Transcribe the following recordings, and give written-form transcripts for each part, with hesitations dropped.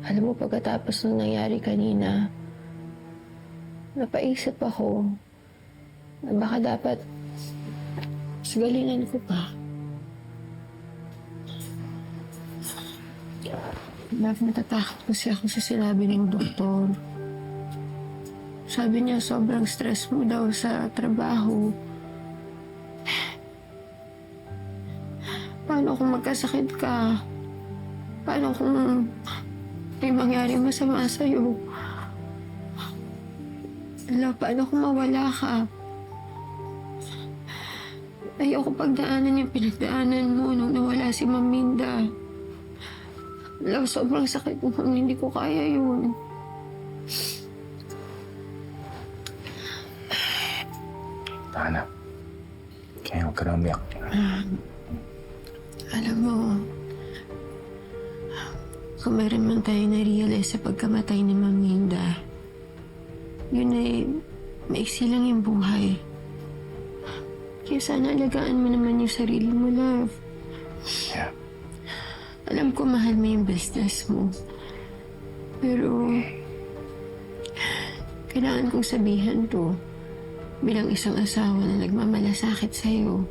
Alam mo, pagkatapos nung nangyari kanina, napaisip ako na baka dapat mas galingan ko pa. Love, natatakot kasi ako sa sinabi ng doktor. Sabi niya, sobrang stress mo daw sa trabaho. Paano kung magkasakit ka? Paano kung may mangyari masama sa'yo? Love, paano kung mawala ka? Ayoko pagdaanan yung pinagdaanan mo nung nawala si Maminda. Love, sobrang sakit mo. Hindi ko kaya yun. Tana, kaya huwag ka na umiyak. Alam mo, kung meron man tayo na-realize sa pagkamatay ni Maminda, yun ay maiksi lang yung buhay. Kaya sana alagaan mo naman yung sarili mo, love. Yeah. Alam ko mahal mo yung business mo. Pero, kailangan kong sabihan to bilang isang asawa na nagmamalasakit sa'yo.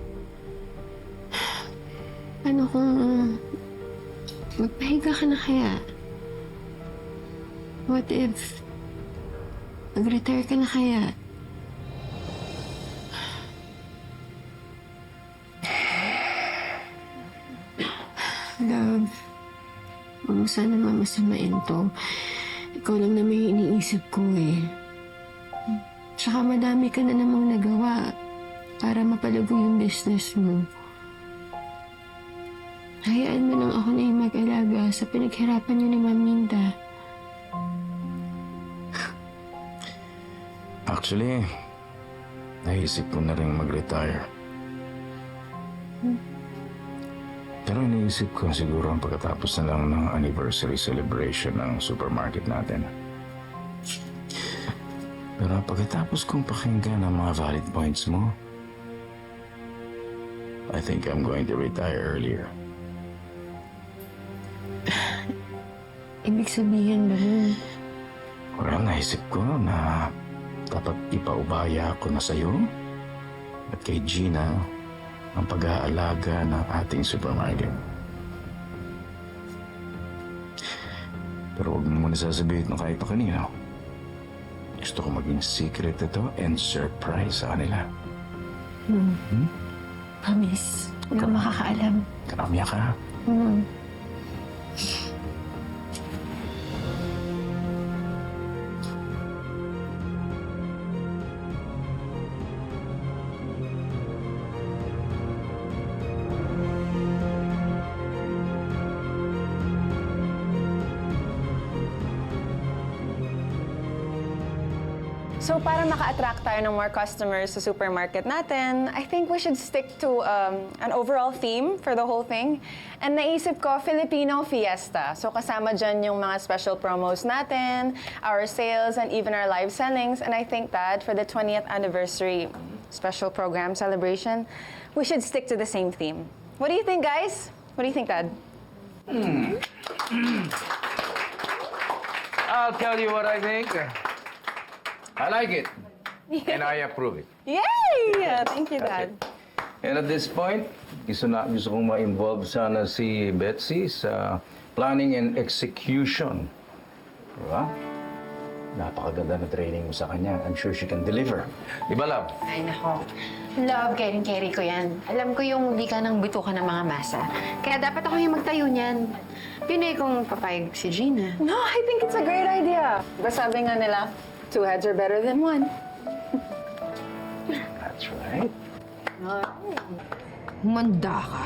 Ano kung magpahinga ka na kaya? What if mag-retire ka na kaya? Love, huwag mo sana mamasamain to. Ikaw lang na may iniisip ko eh. Tsaka madami ka na namang nagawa para mapalago yung business mo. Hayaan mo nang ako na yung mag-alaga sa pinaghirapan niyo ni Maminda. Actually, naisip ko na rin mag-retire. Pero iniisip ko siguro ang pagkatapos na lang ng anniversary celebration ng supermarket natin. Pero pagkatapos kong pakinggan ang mga valid points mo, I think I'm going to retire earlier. Ibig sabihin ba nun? Well, naisip ko na dapat ipaubaya ko na sa'yo at kay Gina ang pag-aalaga ng ating supermarket. Pero huwag mo muna sasabihin na kahit pa kanino. Gusto ko maging secret ito and surprise sa kanila. Promise. Huwag kang makakaalam. Kanamya ka. So para maka-attract tayo ng more customers sa supermarket natin, I think we should stick to an overall theme for the whole thing. And naisip ko, Filipino Fiesta. So kasama dyan yung mga special promos natin, our sales, and even our live sellings. And I think that for the 20th anniversary special program celebration, we should stick to the same theme. What do you think, guys? What do you think, Dad? I'll tell you what I think. I like it. And I approve it. Yay! Yeah, thank you, Dad. And at this point, gusto kong ma-involve sana si Betsy sa planning and execution. Diba? Napakaganda na training mo sa kanya. I'm sure she can deliver. Di ba, love? Ay, nako. Love, carry ko yan. Alam ko yung hindi ka nang bitukan ng mga masa. Kaya dapat ako yung magtayo niyan. Yun eh kung papayag si Gina. No, I think it's a great idea. Diba sabi nga nila, two heads are better than one. That's right. Humanda ka.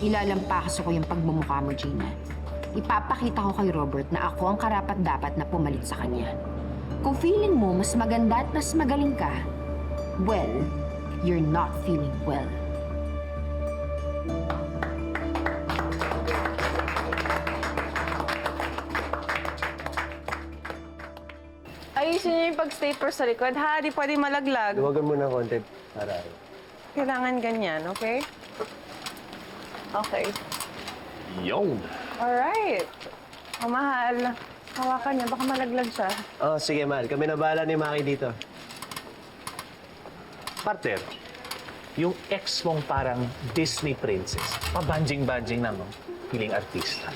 Ilalampakas ko yung pagmumukha mo, Gina. Ipapakita ko kay Robert na ako ang karapat-dapat na pumalit sa kanya. Kung feeling mo mas maganda at mas magaling ka, well, you're not feeling well. Ayusin niyo yung pag-stapler sa likod, ha? Di pwede malaglag. Luwagan mo ng konti para Kailangan ganyan, okay? Okay. Yo! Alright. Oh, mahal. Hawakan niya, baka malaglag siya. Oh, sige, mahal. Kami na bahala ni Maki dito. Partner, yung ex mong parang Disney princess, pabanjing-banjing na, no? Piling artista.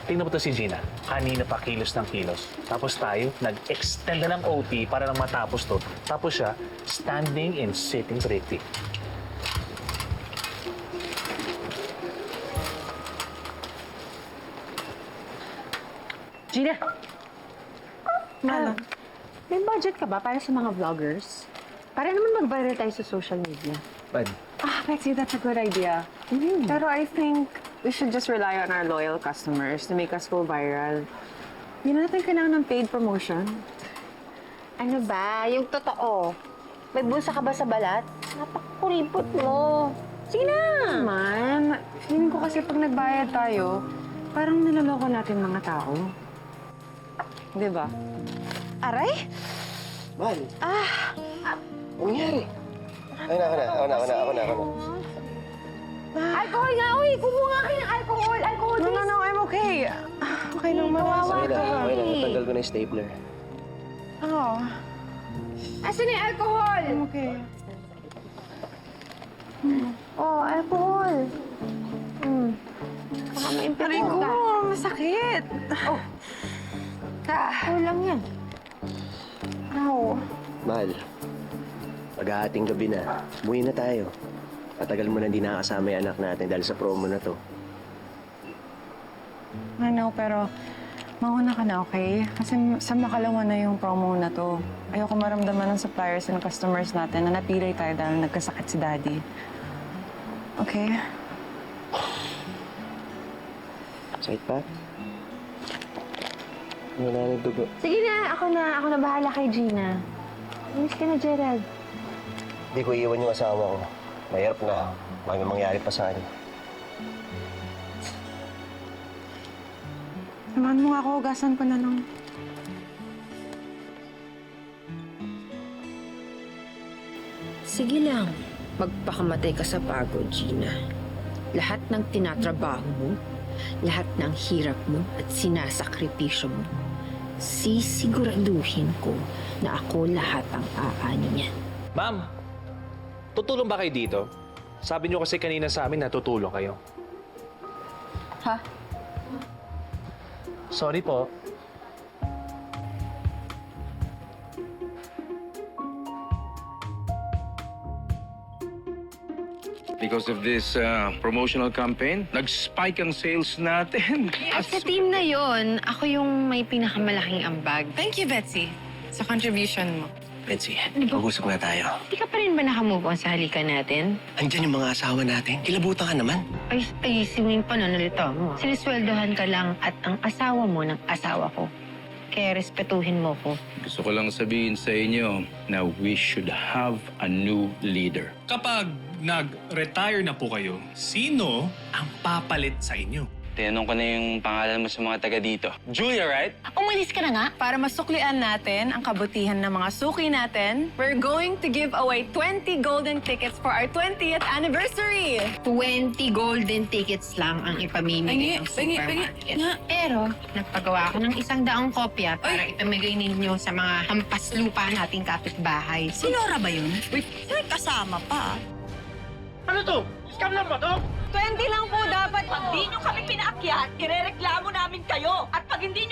Tingnan mo to si Gina, kanina pa kilos ng kilos. Tapos tayo, nag-extend na ng OT para lang matapos to. Tapos siya, standing and sitting pretty. Gina! May budget ka ba para sa mga vloggers? Para naman mag-viral tayo sa social media. Bad. Betsy, that's a good idea. Pero I think we should just rely on our loyal customers to make us go viral. Hindi na natin kailangan ng paid promotion. Ano ba? Yung totoo. May bulsa ka ba sa balat? Napakuripot mo. Sige na! Man, feeling ko kasi pag nagbayad tayo, parang niloloko natin mga tao. Di ba? Aray? Mahal. Ano nangyari? Ay, ako na. Alcohol nga! Uy! Kumuha kayo ng alcohol! Alcohol, please! No, I'm okay. Okay lang, Mama. Okay lang. Natanggal ko na yung stapler. Oo. Asan na yung alcohol? I'm okay. Oh, alcohol. Baka may Aray ko, masakit. Alcohol lang yan. Ow. Mahal, pag-aating gabi na, umuwi na tayo. Matagal mo na hindi nakakasama yung anak natin dahil sa promo na to. Ano, pero mauna ka na, okay? Kasi sa makalawa na yung promo na to. Ayoko maramdaman ng suppliers and customers natin na napilay tayo dahil nagkasakit si Daddy. Okay? Sakit pa? Wala na dugo. Sige na, ako na bahala kay Gina. Miss ka na, Gerald. Hindi ko iiwan yung asawa ko. Mahirap na. Baka may mangyari pa sa kanya. Samahan mo nga ako, hugasan ko na lang. Sige lang, magpakamatay ka sa pagod, Gina. Lahat ng tinatrabaho mo, lahat ng hirap mo at sinasakripisyo mo, sisiguraduhin ko na ako lahat ang aani niyan. Ma'am, tutulong ba kayo dito? Sabi niyo kasi kanina sa amin na tutulong kayo. Ha? Sorry po. Because of this promotional campaign, nag-spike ang sales natin. Sa team na yon, ako yung may pinakamalaking ambag. Thank you, Betsy, sa contribution mo. Betsy, mag-usap na tayo. Hindi ka pa rin ba nakamove on sa halikan natin? Andyan yung mga asawa natin. Kilabutan ka naman. Ay, yung pananalita mo. Sinisweldohan ka lang at ang asawa mo ng asawa ko. Kaya respetuhin mo ko. Gusto ko lang sabihin sa inyo na we should have a new leader. Kapag nag-retire na po kayo, sino ang papalit sa inyo? Tinanong ko na yung pangalan mo sa mga taga dito. Julia, right? Umalis ka na nga. Para masuklian natin ang kabutihan ng mga suki natin, we're going to give away 20 golden tickets for our 20th anniversary. 20 golden tickets lang ang ipamimigay ng supermarket. Pero, nagpagawa ko ng 100 kopya para ipamigay ninyo sa mga hampas lupa nating kapitbahay. Sinora ba yun? Wait, may kasama pa. Ano to? Scam lang ba to? 20 lang po dapat. Pag di nyo kami pinaakyat, irereklamo namin kayo. At pag hindi